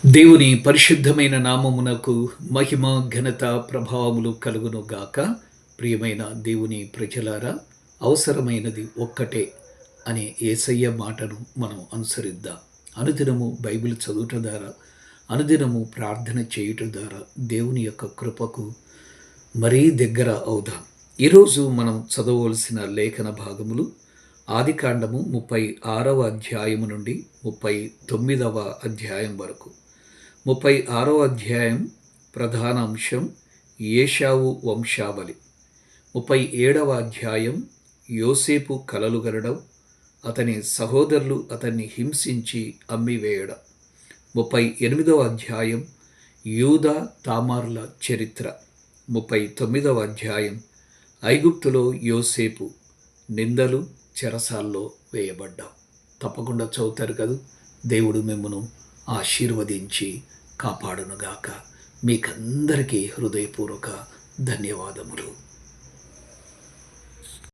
దేవుని పరిశుద్ధమైన నామమునకు మహిమ ఘనత ప్రభావములు కలుగును గాక. ప్రియమైన దేవుని ప్రజలారా, అవసరమైనది ఒక్కటే అనే యేసయ్య మాటను మనం అనుసరిద్దాం. అనుదినము బైబిల్ చదువుట ద్వారా, అనుదినము ప్రార్థన చేయుట ద్వారా దేవుని యొక్క కృపకు మరీ దగ్గర అవుదాం. ఈరోజు మనం చదవవలసిన లేఖన భాగములు ఆదికాండము 36వ అధ్యాయము నుండి 39వ అధ్యాయం వరకు. 36వ అధ్యాయం ప్రధాన అంశం ఏశావు వంశావళి. 37వ అధ్యాయం యోసేపు కలలు గనడం, అతని సహోదరులు అతన్ని హింసించి అమ్మివేయడం. 38వ అధ్యాయం యూదా తామార్ల చరిత్ర. 39వ అధ్యాయం ఐగుప్తులో యోసేపు నిందలు, చెరసాల్లో వేయబడ్డాం. తప్పకుండా చదువుతారు కదా. దేవుడు మిమ్మను ఆశీర్వదించి కాపాడునుగాక. మీకందరికీ హృదయపూర్వక ధన్యవాదములు.